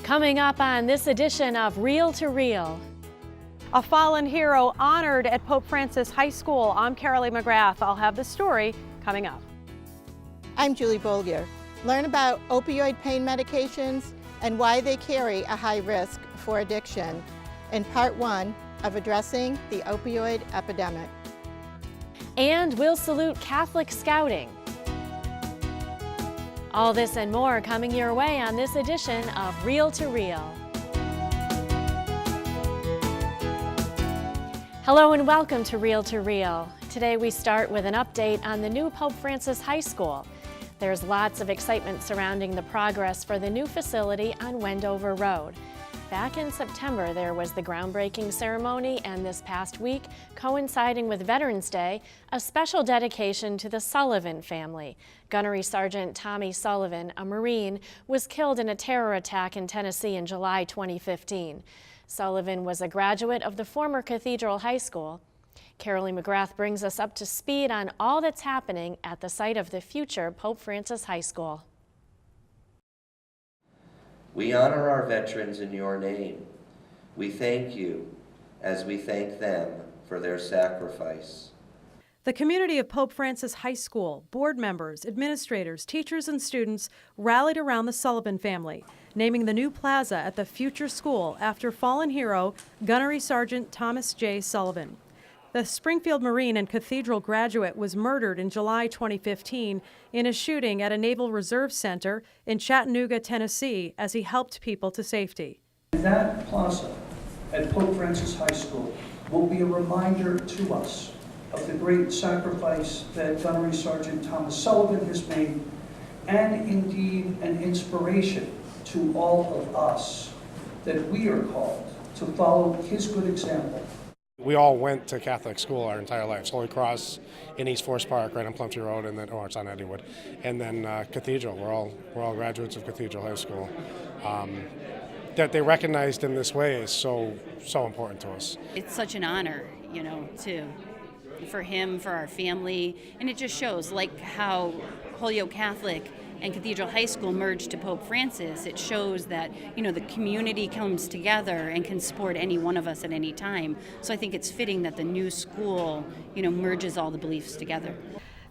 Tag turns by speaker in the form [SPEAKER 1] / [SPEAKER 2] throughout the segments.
[SPEAKER 1] Coming up on this edition of Reel to Reel.
[SPEAKER 2] A fallen hero honored at Pope Francis High School. I'm Carolee McGrath. I'll have the story coming up.
[SPEAKER 3] I'm Julie Bolger. Learn about opioid pain medications and why they carry a high risk for addiction in part 1 of Addressing the Opioid Epidemic.
[SPEAKER 1] And we'll salute Catholic Scouting. All this and more coming your way on this edition of Reel to Reel. Hello and welcome to Reel to Reel. Today we start with an update on the new Pope Francis High School. There's lots of excitement surrounding the progress for the new facility on Wendover Road. Back in September, there was the groundbreaking ceremony, and this past week, coinciding with Veterans Day, a special dedication to the Sullivan family. Gunnery Sergeant Tommy Sullivan, a Marine, was killed in a terror attack in Tennessee in July 2015. Sullivan was a graduate of the former Cathedral High School. Carolee McGrath brings us up to speed on all that's happening at the site of the future Pope Francis High School.
[SPEAKER 4] We honor our veterans in your name. We thank you as we thank them for their sacrifice.
[SPEAKER 2] The community of Pope Francis High School, board members, administrators, teachers, and students rallied around the Sullivan family, naming the new plaza at the future school after fallen hero Gunnery Sergeant Thomas J. Sullivan. The Springfield Marine and Cathedral graduate was murdered in July 2015 in a shooting at a Naval Reserve Center in Chattanooga, Tennessee, as he helped people to safety.
[SPEAKER 5] That plaza at Pope Francis High School will be a reminder to us of the great sacrifice that Gunnery Sergeant Thomas Sullivan has made, and indeed an inspiration to all of us that we are called to follow his good example.
[SPEAKER 6] We all went to Catholic school our entire lives. Holy Cross in East Forest Park, right on Plumtree Road, and then it's on Eddiewood, and then Cathedral. We're all graduates of Cathedral High School. That they recognized in this way is so important to us.
[SPEAKER 7] It's such an honor, for him, for our family, and it just shows like how Holyoke Catholic and Cathedral High School merged to Pope Francis. It shows that, the community comes together and can support any one of us at any time. So I think it's fitting that the new school, merges all the beliefs together.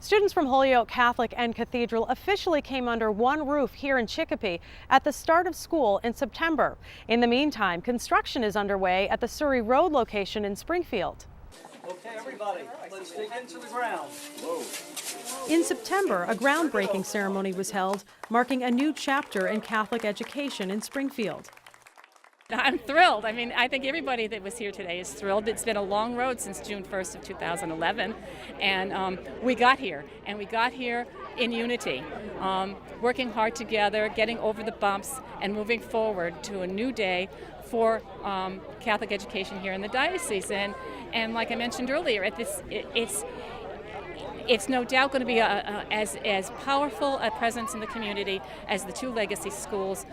[SPEAKER 2] Students from Holyoke Catholic and Cathedral officially came under one roof here in Chicopee at the start of school in September. In the meantime, construction is underway at the Surrey Road location in Springfield.
[SPEAKER 5] Okay, everybody, let's dig into the ground. Whoa.
[SPEAKER 2] In September, a groundbreaking ceremony was held, marking a new chapter in Catholic education in Springfield.
[SPEAKER 8] I'm thrilled. I think everybody that was here today is thrilled. It's been a long road since June 1st of 2011, and we got here in unity, working hard together, getting over the bumps, and moving forward to a new day for Catholic education here in the diocese. And like I mentioned earlier, it's no doubt going to be as powerful a presence in the community as the two legacy schools.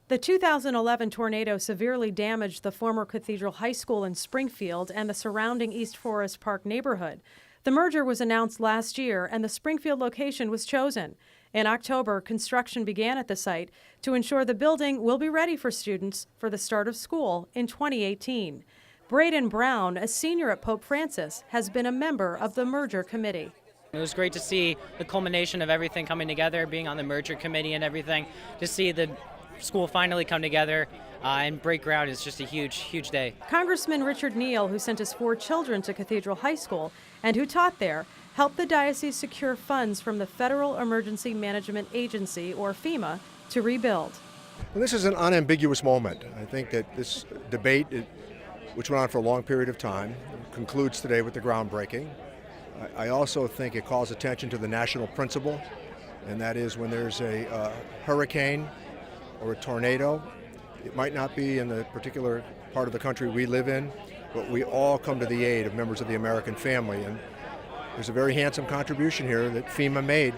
[SPEAKER 2] The 2011 tornado severely damaged the former Cathedral High School in Springfield and the surrounding East Forest Park neighborhood. The merger was announced last year, and the Springfield location was chosen. In October, construction began at the site to ensure the building will be ready for students for the start of school in 2018. Braden Brown, a senior at Pope Francis, has been a member of the merger committee.
[SPEAKER 9] It was great to see the culmination of everything coming together, being on the merger committee and everything. To see the school finally come together and break ground is just a huge day.
[SPEAKER 2] Congressman Richard Neal, who sent his 4 children to Cathedral High School and who taught there, helped the diocese secure funds from the Federal Emergency Management Agency, or FEMA, to rebuild.
[SPEAKER 10] Well, this is an unambiguous moment. I think that this debate, which went on for a long period of time, concludes today with the groundbreaking. I also think it calls attention to the national principle, and that is when there's a hurricane or a tornado, it might not be in the particular part of the country we live in, but we all come to the aid of members of the American family. And there's a very handsome contribution here that FEMA made,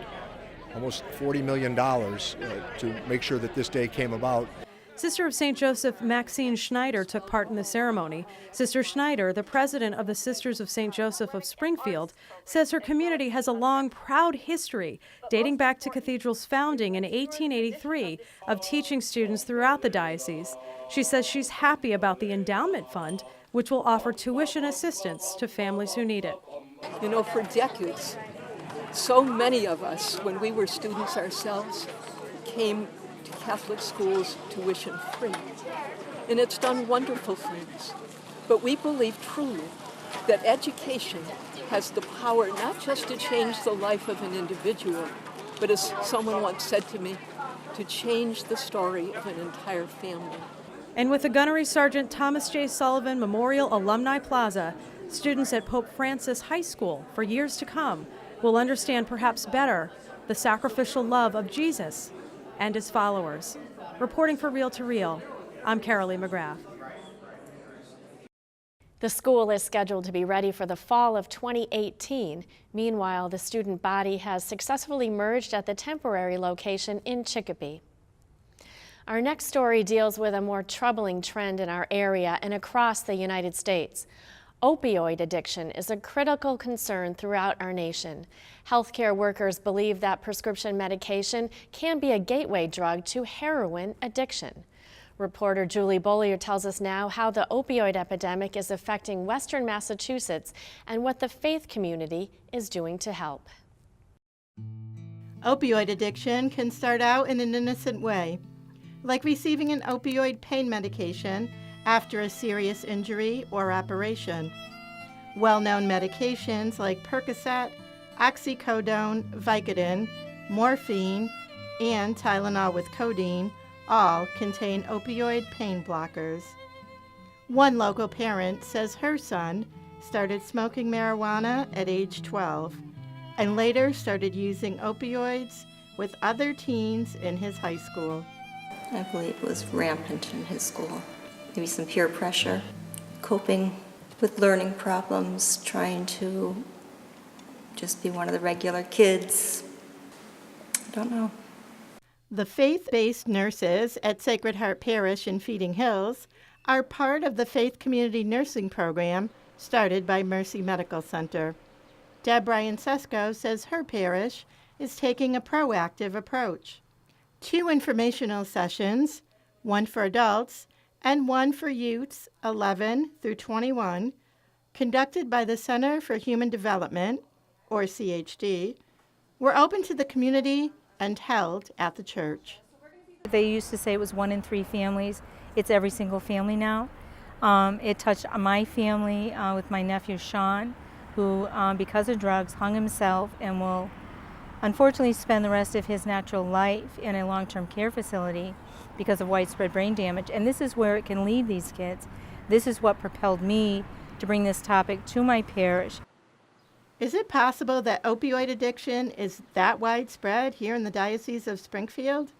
[SPEAKER 10] almost $40 million, to make sure that this day came about.
[SPEAKER 2] Sister of St. Joseph Maxine Schneider took part in the ceremony. Sister Schneider, the president of the Sisters of St. Joseph of Springfield, says her community has a long, proud history dating back to Cathedral's founding in 1883 of teaching students throughout the diocese. She says she's happy about the endowment fund, which will offer tuition assistance to families who need it.
[SPEAKER 11] You know, for decades, so many of us, when we were students ourselves, came to Catholic schools tuition-free. And it's done wonderful things. But we believe truly that education has the power not just to change the life of an individual, but as someone once said to me, to change the story of an entire family.
[SPEAKER 2] And with the Gunnery Sergeant Thomas J. Sullivan Memorial Alumni Plaza, students at Pope Francis High School for years to come will understand perhaps better the sacrificial love of Jesus and his followers. Reporting for Reel to Reel, I'm Carolee McGrath.
[SPEAKER 1] The school is scheduled to be ready for the fall of 2018. Meanwhile, the student body has successfully merged at the temporary location in Chicopee. Our next story deals with a more troubling trend in our area and across the United States. Opioid addiction is a critical concern throughout our nation. Healthcare workers believe that prescription medication can be a gateway drug to heroin addiction. Reporter Julie Bollier tells us now how the opioid epidemic is affecting Western Massachusetts and what the faith community is doing to help.
[SPEAKER 3] Opioid addiction can start out in an innocent way, like receiving an opioid pain medication after a serious injury or operation. Well-known medications like Percocet, oxycodone, Vicodin, morphine, and Tylenol with codeine all contain opioid pain blockers. One local parent says her son started smoking marijuana at age 12 and later started using opioids with other teens in his high school.
[SPEAKER 12] I believe it was rampant in his school. Maybe some peer pressure, coping with learning problems, trying to just be one of the regular kids. I don't know.
[SPEAKER 3] The faith-based nurses at Sacred Heart Parish in Feeding Hills are part of the Faith Community Nursing Program started by Mercy Medical Center. Deb Bryan-Sesko says her parish is taking a proactive approach. 2 informational sessions, one for adults and one for youths 11 through 21, conducted by the Center for Human Development, or CHD, were open to the community and held at the church.
[SPEAKER 13] They used to say it was 1 in 3 families. It's every single family now. It touched my family with my nephew Sean, who, because of drugs, hung himself and will unfortunately spend the rest of his natural life in a long-term care facility because of widespread brain damage. And this is where it can lead these kids. This is what propelled me to bring this topic to my parish.
[SPEAKER 3] Is it possible that opioid addiction is that widespread here in the Diocese of Springfield?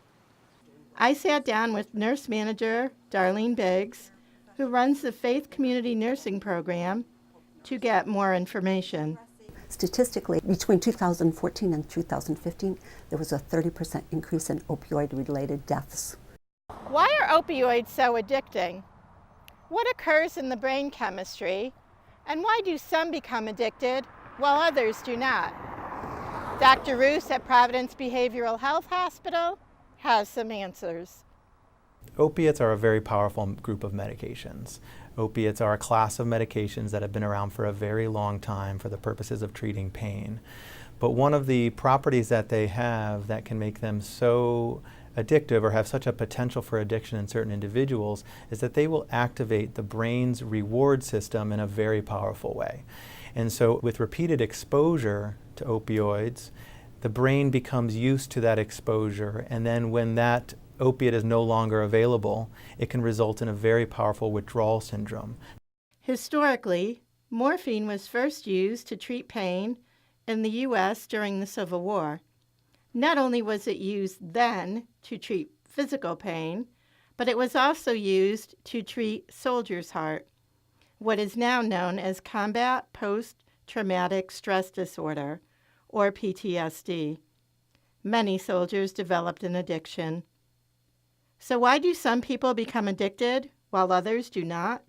[SPEAKER 3] I sat down with nurse manager Darlene Biggs, who runs the Faith Community Nursing Program, to get more information.
[SPEAKER 14] Statistically, between 2014 and 2015, there was a 30% increase in opioid-related deaths.
[SPEAKER 3] Why are opioids so addicting? What occurs in the brain chemistry? And why do some become addicted while others do not? Dr. Roos at Providence Behavioral Health Hospital has some answers.
[SPEAKER 15] Opiates are a very powerful group of medications. Opiates are a class of medications that have been around for a very long time for the purposes of treating pain. But one of the properties that they have that can make them so addictive or have such a potential for addiction in certain individuals is that they will activate the brain's reward system in a very powerful way. And so with repeated exposure to opioids, the brain becomes used to that exposure, and then when that opiate is no longer available, it can result in a very powerful withdrawal syndrome.
[SPEAKER 3] Historically, morphine was first used to treat pain in the U.S. during the Civil War. Not only was it used then to treat physical pain, but it was also used to treat soldier's heart, what is now known as combat post-traumatic stress disorder, or PTSD. Many soldiers developed an addiction. So why do some people become addicted while others do not?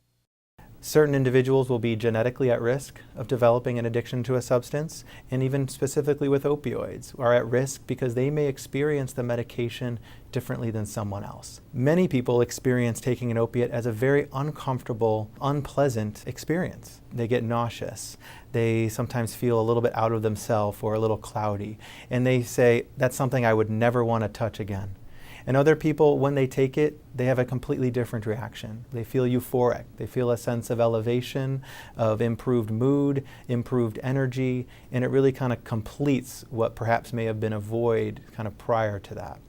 [SPEAKER 15] Certain individuals will be genetically at risk of developing an addiction to a substance, and even specifically with opioids, are at risk because they may experience the medication differently than someone else. Many people experience taking an opiate as a very uncomfortable, unpleasant experience. They get nauseous. They sometimes feel a little bit out of themselves or a little cloudy, and they say, that's something I would never want to touch again. And other people, when they take it, they have a completely different reaction. They feel euphoric. They feel a sense of elevation, of improved mood, improved energy, and it really kind of completes what perhaps may have been a void kind of prior to that.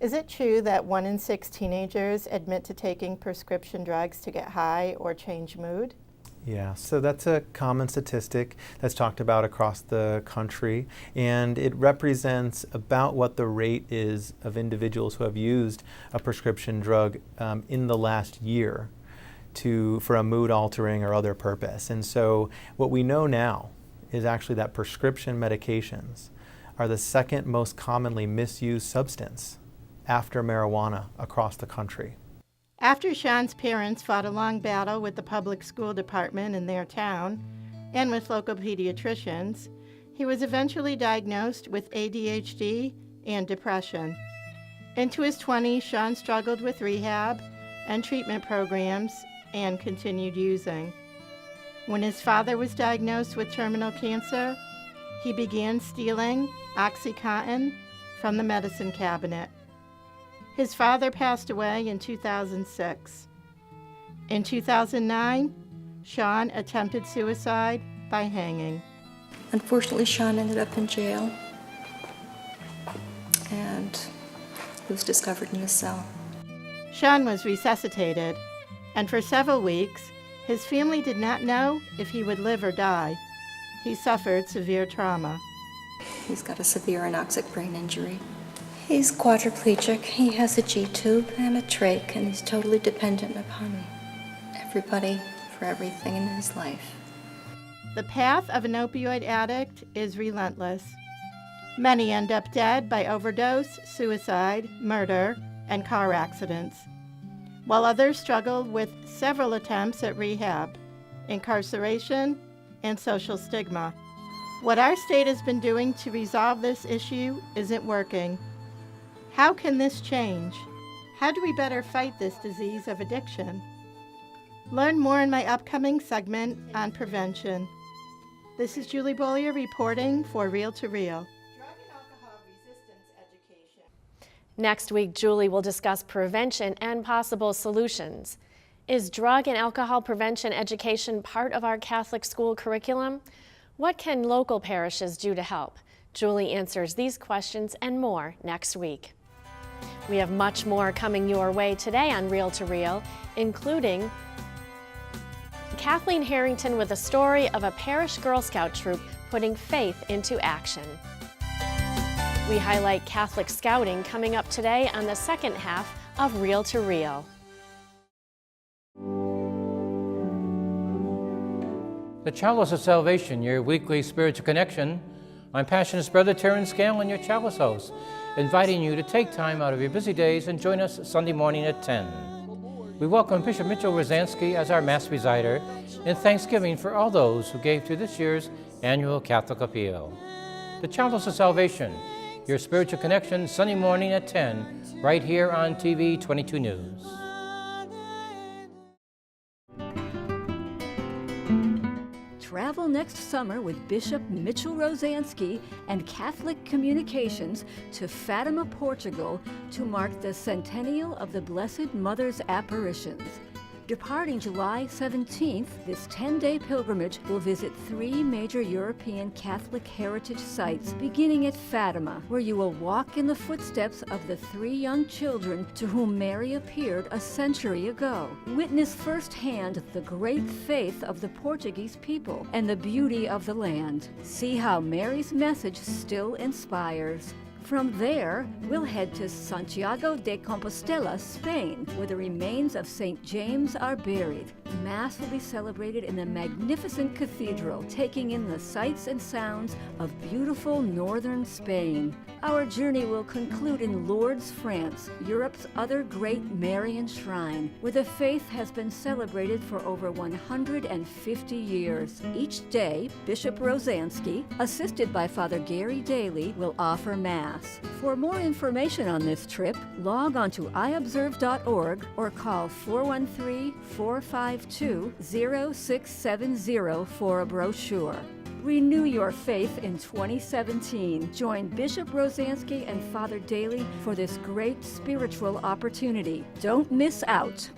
[SPEAKER 3] Is it true that 1 in 6 teenagers admit to taking prescription drugs to get high or change mood?
[SPEAKER 15] Yeah, so that's a common statistic that's talked about across the country, and it represents about what the rate is of individuals who have used a prescription drug in the last year for a mood altering or other purpose. And so what we know now is actually that prescription medications are the second most commonly misused substance after marijuana across the country.
[SPEAKER 3] After Sean's parents fought a long battle with the public school department in their town and with local pediatricians, he was eventually diagnosed with ADHD and depression. Into his 20s, Sean struggled with rehab and treatment programs and continued using. When his father was diagnosed with terminal cancer, he began stealing OxyContin from the medicine cabinet. His father passed away in 2006. In 2009, Sean attempted suicide by hanging.
[SPEAKER 12] Unfortunately, Sean ended up in jail, and he was discovered in a cell.
[SPEAKER 3] Sean was resuscitated, and for several weeks, his family did not know if he would live or die. He suffered severe trauma.
[SPEAKER 12] He's got a severe anoxic brain injury. He's quadriplegic, he has a G-tube and a trach, and he's totally dependent upon everybody for everything in his life.
[SPEAKER 3] The path of an opioid addict is relentless. Many end up dead by overdose, suicide, murder, and car accidents, while others struggle with several attempts at rehab, incarceration, and social stigma. What our state has been doing to resolve this issue isn't working. How can this change? How do we better fight this disease of addiction? Learn more in my upcoming segment on prevention. This is Julie Beaulieu reporting for Real to Real.
[SPEAKER 1] Next week, Julie will discuss prevention and possible solutions. Is drug and alcohol prevention education part of our Catholic school curriculum? What can local parishes do to help? Julie answers these questions and more next week. We have much more coming your way today on Real to Real, including Kathleen Harrington with a story of a parish Girl Scout troop putting faith into action. We highlight Catholic Scouting coming up today on the second half of Real to Real.
[SPEAKER 16] The Chalice of Salvation, your weekly spiritual connection. I'm Passionist Brother Terrence Gale in your Chalice house, inviting you to take time out of your busy days and join us Sunday morning at 10. We welcome Bishop Mitchell Rosansky as our Mass presider in thanksgiving for all those who gave to this year's annual Catholic Appeal. The Chalice of Salvation, your spiritual connection, Sunday morning at 10, right here on TV 22 News.
[SPEAKER 17] Travel next summer with Bishop Mitchell Rosansky and Catholic Communications to Fatima, Portugal to mark the centennial of the Blessed Mother's apparitions. Departing July 17th, this 10-day pilgrimage will visit 3 major European Catholic heritage sites, beginning at Fatima, where you will walk in the footsteps of the 3 young children to whom Mary appeared a century ago. Witness firsthand the great faith of the Portuguese people and the beauty of the land. See how Mary's message still inspires. From there, we'll head to Santiago de Compostela, Spain, where the remains of St. James are buried. Mass will be celebrated in the magnificent cathedral, taking in the sights and sounds of beautiful northern Spain. Our journey will conclude in Lourdes, France, Europe's other great Marian shrine, where the faith has been celebrated for over 150 years. Each day, Bishop Rosansky, assisted by Father Gary Daly, will offer Mass. For more information on this trip, log on to iobserve.org or call 413-452-0670 for a brochure. Renew your faith in 2017. Join Bishop Rosansky and Father Daly for this great spiritual opportunity. Don't miss out.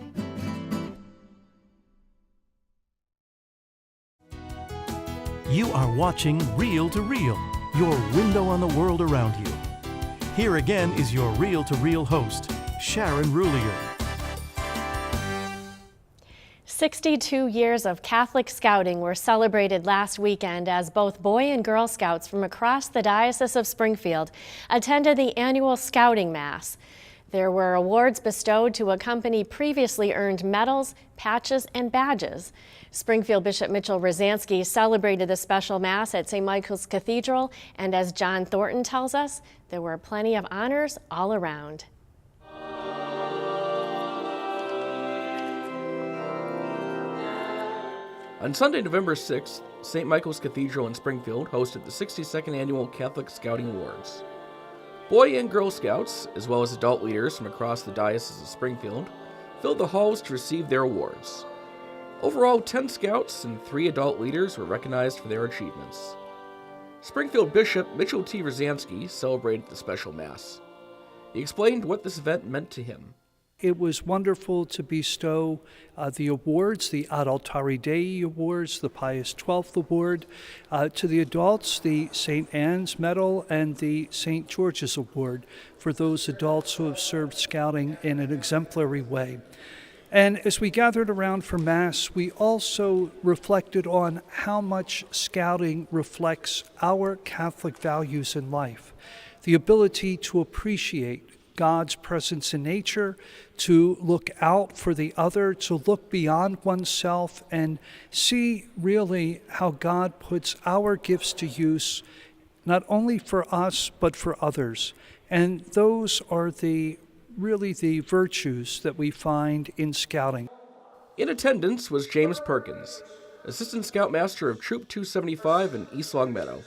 [SPEAKER 18] You are watching Reel to Reel, your window on the world around you. Here again is your Reel to Reel host, Sharon Roulier.
[SPEAKER 1] 62 years of Catholic scouting were celebrated last weekend as both Boy and Girl Scouts from across the Diocese of Springfield attended the annual Scouting Mass. There were awards bestowed to accompany previously earned medals, patches, and badges. Springfield Bishop Mitchell Rosansky celebrated the special Mass at St. Michael's Cathedral, and as John Thornton tells us, there were plenty of honors all around.
[SPEAKER 19] On Sunday, November 6th, St. Michael's Cathedral in Springfield hosted the 62nd Annual Catholic Scouting Awards. Boy and Girl Scouts, as well as adult leaders from across the Diocese of Springfield, filled the halls to receive their awards. Overall, 10 Scouts and 3 adult leaders were recognized for their achievements. Springfield Bishop Mitchell T. Rosansky celebrated the special Mass. He explained what this event meant to him.
[SPEAKER 5] It was wonderful to bestow the awards, the Ad Altare Dei Awards, the Pius XII Award, to the adults, the St. Anne's Medal and the St. George's Award for those adults who have served scouting in an exemplary way. And as we gathered around for Mass, we also reflected on how much scouting reflects our Catholic values in life, the ability to appreciate God's presence in nature, to look out for the other, to look beyond oneself and see really how God puts our gifts to use, not only for us, but for others. And those are really the virtues that we find in scouting.
[SPEAKER 19] In attendance was James Perkins, Assistant Scoutmaster of Troop 275 in East Longmeadow.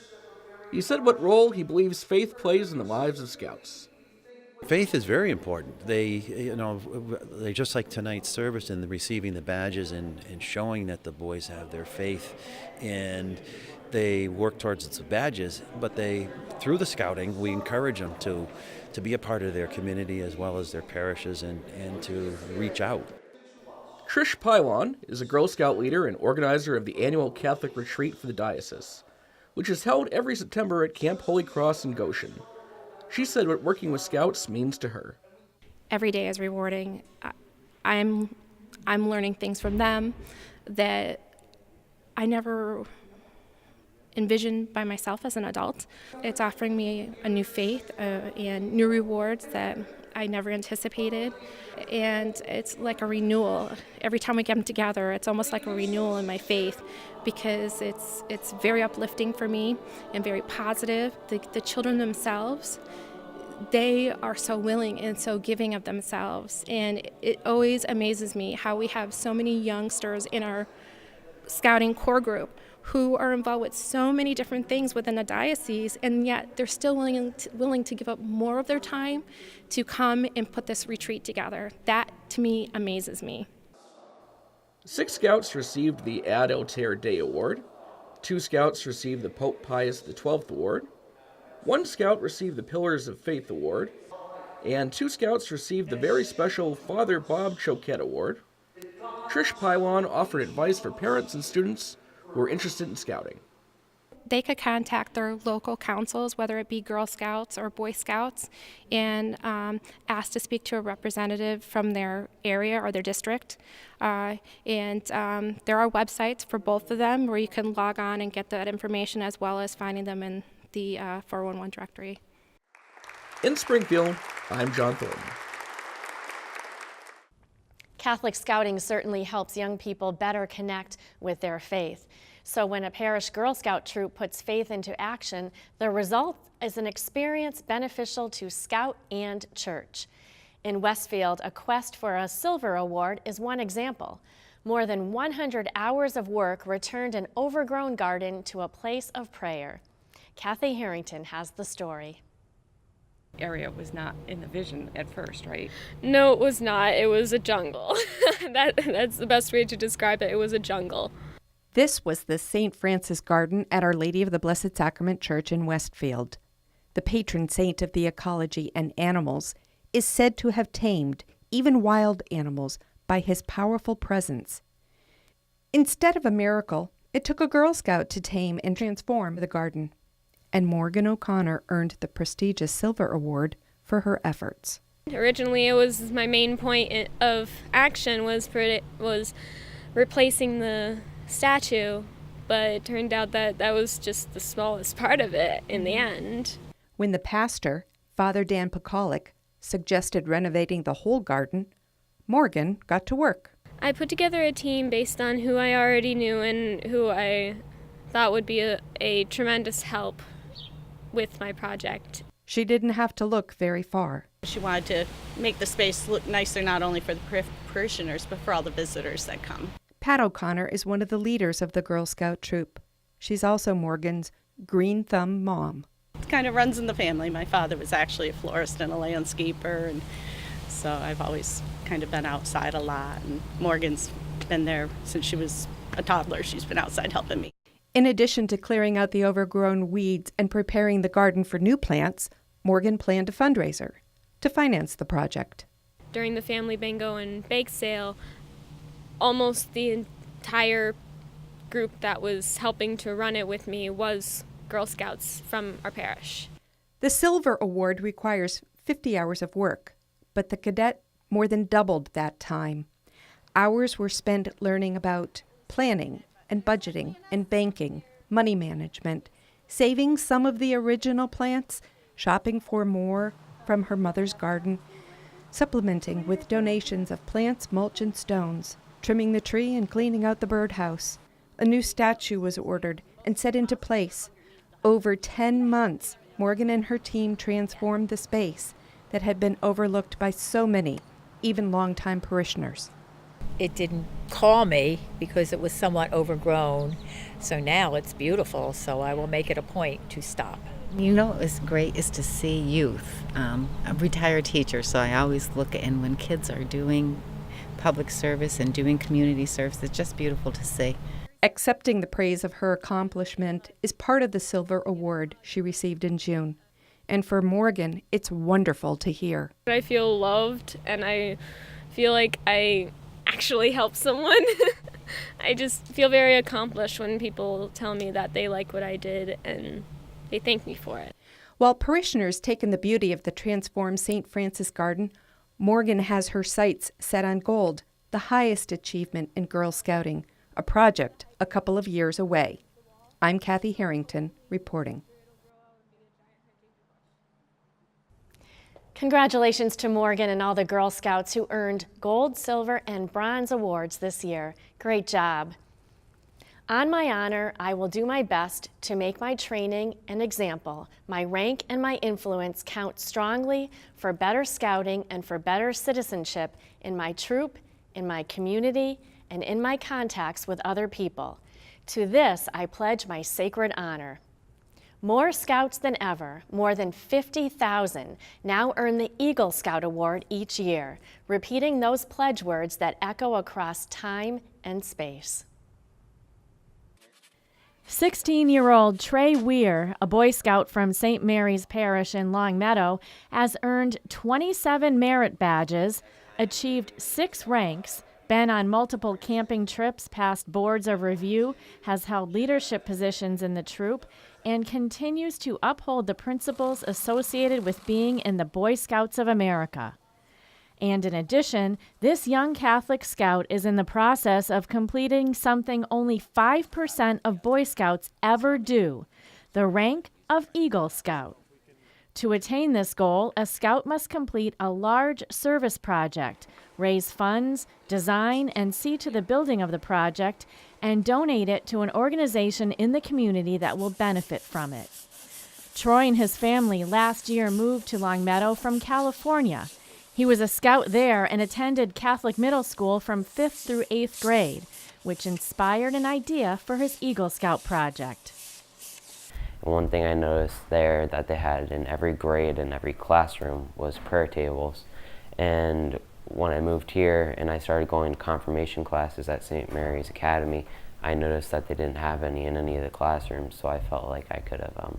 [SPEAKER 19] He said what role he believes faith plays in the lives of Scouts.
[SPEAKER 20] Faith is very important. They just like tonight's service and receiving the badges and showing that the boys have their faith, and they work towards the badges. But through the scouting, we encourage them to be a part of their community as well as their parishes and to reach out.
[SPEAKER 19] Trish Pylon is a Girl Scout leader and organizer of the annual Catholic Retreat for the Diocese, which is held every September at Camp Holy Cross in Goshen. She said what working with Scouts means to her.
[SPEAKER 21] Every day is rewarding. I'm learning things from them that I never envisioned by myself as an adult. It's offering me a new faith and new rewards that I never anticipated. And it's like a renewal. Every time we get them together, it's almost like a renewal in my faith, because it's very uplifting for me and very positive. The children themselves, they are so willing and so giving of themselves. And it always amazes me how we have so many youngsters in our scouting core group who are involved with so many different things within the diocese, and yet they're still willing to give up more of their time to come and put this retreat together. That, to me, amazes me.
[SPEAKER 19] 6 Scouts received the Ad Altare Dei Award, 2 Scouts received the Pope Pius XII Award, 1 Scout received the Pillars of Faith Award, and 2 Scouts received the very special Father Bob Choquette Award. Trish Pylon offered advice for parents and students who are interested in scouting.
[SPEAKER 21] They could contact their local councils, whether it be Girl Scouts or Boy Scouts, and ask to speak to a representative from their area or their district. And there are websites for both of them where you can log on and get that information, as well as finding them in the 411 directory.
[SPEAKER 19] In Springfield, I'm John Thornton.
[SPEAKER 1] Catholic Scouting certainly helps young people better connect with their faith. So when a parish Girl Scout troop puts faith into action, the result is an experience beneficial to Scout and church. In Westfield, a quest for a silver award is one example. More than 100 hours of work returned an overgrown garden to a place of prayer. Kathy Harrington has the story.
[SPEAKER 4] Area was not in the vision at first, right?
[SPEAKER 22] No, it was not. It was a jungle. That's the best way to describe it. It was a jungle.
[SPEAKER 23] This was the St. Francis Garden at Our Lady of the Blessed Sacrament Church in Westfield. The patron saint of the ecology and animals is said to have tamed even wild animals by his powerful presence. Instead of a miracle, it took a Girl Scout to tame and transform the garden. And Morgan O'Connor earned the prestigious Silver Award for her efforts.
[SPEAKER 22] Originally, it was my main point of action was replacing the statue, but it turned out that was just the smallest part of it in the end.
[SPEAKER 23] When the pastor, Father Dan Pekalik, suggested renovating the whole garden, Morgan got to work.
[SPEAKER 22] I put together a team based on who I already knew and who I thought would be a tremendous help with my project.
[SPEAKER 23] She didn't have to look very far.
[SPEAKER 24] She wanted to make the space look nicer not only for the parishioners, but for all the visitors that come.
[SPEAKER 23] Pat O'Connor is one of the leaders of the Girl Scout troop. She's also Morgan's green thumb mom.
[SPEAKER 24] It kind of runs in the family. My father was actually a florist and a landscaper, and so I've always kind of been outside a lot. And Morgan's been there since she was a toddler. She's been outside helping me.
[SPEAKER 23] In addition to clearing out the overgrown weeds and preparing the garden for new plants, Morgan planned a fundraiser to finance the project.
[SPEAKER 22] During the family bingo and bake sale, almost the entire group that was helping to run it with me was Girl Scouts from our parish.
[SPEAKER 23] The Silver Award requires 50 hours of work, but the cadet more than doubled that time. Hours were spent learning about planning and budgeting and banking, money management, saving some of the original plants, shopping for more from her mother's garden, supplementing with donations of plants, mulch, and stones, trimming the tree and cleaning out the birdhouse. A new statue was ordered and set into place. Over 10 months, Morgan and her team transformed the space that had been overlooked by so many, even longtime parishioners.
[SPEAKER 25] It didn't call me because it was somewhat overgrown, so now it's beautiful, so I will make it a point to stop.
[SPEAKER 26] You know what's great is to see youth. I'm a retired teacher, so I always look at, and when kids are doing public service and doing community service, it's just beautiful to see.
[SPEAKER 23] Accepting the praise of her accomplishment is part of the Silver Award she received in June. And for Morgan, it's wonderful to hear.
[SPEAKER 22] I feel loved, and I feel like I actually help someone. I just feel very accomplished when people tell me that they like what I did and they thank me for it.
[SPEAKER 23] While parishioners take in the beauty of the transformed St. Francis Garden, Morgan has her sights set on gold, the highest achievement in Girl Scouting, a project a couple of years away. I'm Kathy Harrington, reporting.
[SPEAKER 1] Congratulations to Morgan and all the Girl Scouts who earned gold, silver, and bronze awards this year. Great job. On my honor, I will do my best to make my training an example. My rank and my influence count strongly for better scouting and for better citizenship in my troop, in my community, and in my contacts with other people. To this, I pledge my sacred honor. More Scouts than ever, more than 50,000, now earn the Eagle Scout Award each year, repeating those pledge words that echo across time and space. 16-year-old Trey Weir, a Boy Scout from St. Mary's Parish in Longmeadow, has earned 27 merit badges, achieved 6 ranks, been on multiple camping trips, passed boards of review, has held leadership positions in the troop, and continues to uphold the principles associated with being in the Boy Scouts of America. And in addition, this young Catholic Scout is in the process of completing something only 5% of Boy Scouts ever do, the rank of Eagle Scout. To attain this goal, a scout must complete a large service project, raise funds, design and see to the building of the project, and donate it to an organization in the community that will benefit from it. Troy and his family last year moved to Longmeadow from California. He was a scout there and attended Catholic middle school from 5th through 8th grade, which inspired an idea for his Eagle Scout project.
[SPEAKER 6] One thing I noticed there that they had in every grade and every classroom was prayer tables. And when I moved here and I started going to confirmation classes at St. Mary's Academy, I noticed that they didn't have any in any of the classrooms, so I felt like I could have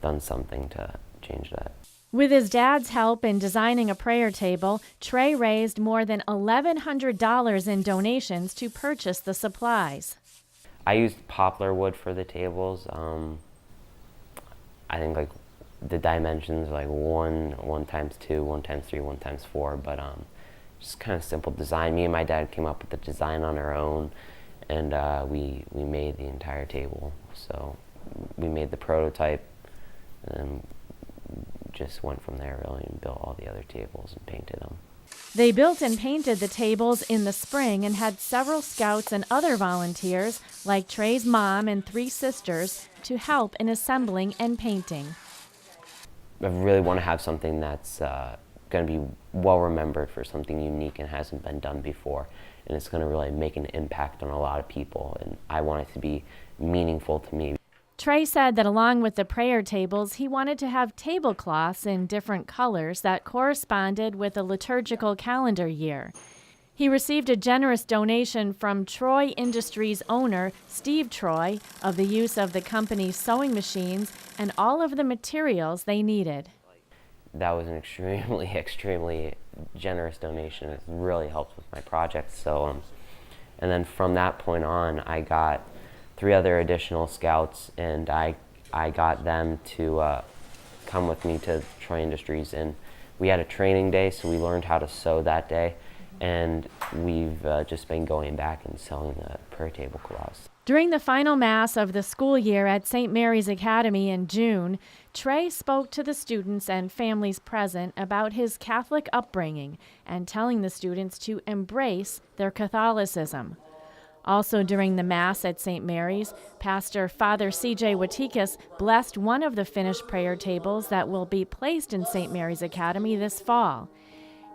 [SPEAKER 6] done something to change that.
[SPEAKER 1] With his dad's help in designing a prayer table, Trey raised more than $1,100 in donations to purchase the supplies.
[SPEAKER 6] I used poplar wood for the tables. I think like the dimensions like 1 times 2, 1 times 3, 1 times 4, but just kind of simple design. Me and my dad came up with the design on our own, and we made the entire table. So we made the prototype, and then just went from there really and built all the other tables and painted them.
[SPEAKER 1] They built and painted the tables in the spring and had several scouts and other volunteers, like Trey's mom and 3 sisters, to help in assembling and painting.
[SPEAKER 6] I really want to have something that's going to be well remembered for something unique and hasn't been done before. And it's going to really make an impact on a lot of people. And I want it to be meaningful to me.
[SPEAKER 1] Trey said that along with the prayer tables, he wanted to have tablecloths in different colors that corresponded with the liturgical calendar year. He received a generous donation from Troy Industries owner Steve Troy of the use of the company's sewing machines and all of the materials they needed.
[SPEAKER 6] That was an extremely generous donation. It really helped with my project. So, and then from that point on, I got 3 other additional scouts, and I got them to come with me to Troy Industries, and we had a training day, so we learned how to sew that day, and we've just been going back and sewing the prayer tablecloths.
[SPEAKER 1] During the final Mass of the school year at St. Mary's Academy in June, Trey spoke to the students and families present about his Catholic upbringing and telling the students to embrace their Catholicism. Also during the Mass at St. Mary's, Pastor Father C.J. Watikas blessed one of the finished prayer tables that will be placed in St. Mary's Academy this fall.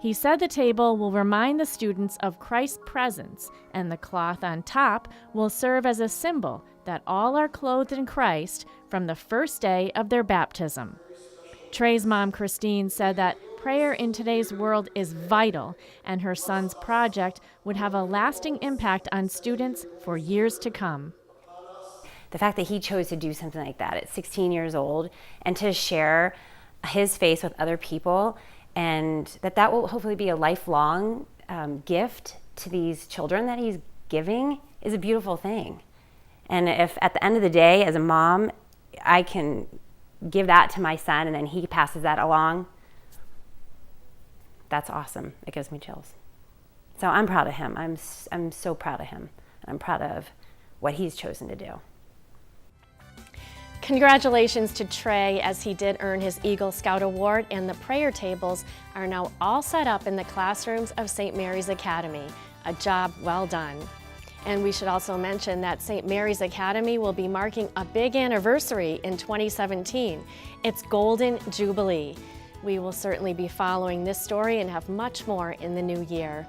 [SPEAKER 1] He said the table will remind the students of Christ's presence, and the cloth on top will serve as a symbol that all are clothed in Christ from the first day of their baptism. Trey's mom, Christine, said that prayer in today's world is vital, and her son's project would have a lasting impact on students for years to come.
[SPEAKER 7] The fact that he chose to do something like that at 16 years old and to share his faith with other people, and that will hopefully be a lifelong gift to these children that he's giving, is a beautiful thing. And if at the end of the day, as a mom, I can give that to my son and then he passes that along, that's awesome. It gives me chills. So I'm proud of him. I'm so proud of him. And I'm proud of what he's chosen to do.
[SPEAKER 1] Congratulations to Trey, as he did earn his Eagle Scout Award, and the prayer tables are now all set up in the classrooms of St. Mary's Academy. A job well done. And we should also mention that St. Mary's Academy will be marking a big anniversary in 2017. It's Golden Jubilee. We will certainly be following this story and have much more in the new year.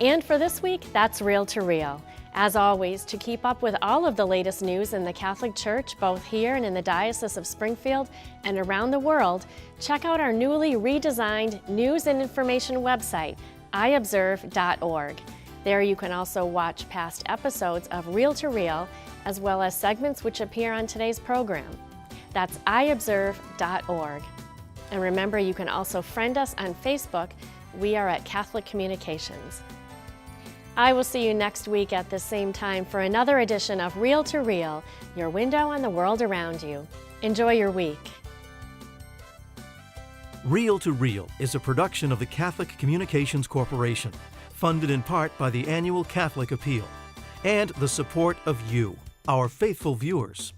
[SPEAKER 1] And for this week, that's Reel to Reel. As always, to keep up with all of the latest news in the Catholic Church, both here and in the Diocese of Springfield and around the world, check out our newly redesigned news and information website, iobserve.org. There you can also watch past episodes of Reel to Reel, as well as segments which appear on today's program. That's iobserve.org. And remember, you can also friend us on Facebook. We are at Catholic Communications. I will see you next week at the same time for another edition of Reel to Reel, your window on the world around you. Enjoy your week.
[SPEAKER 18] Reel to Reel is a production of the Catholic Communications Corporation, funded in part by the annual Catholic Appeal, and the support of you, our faithful viewers.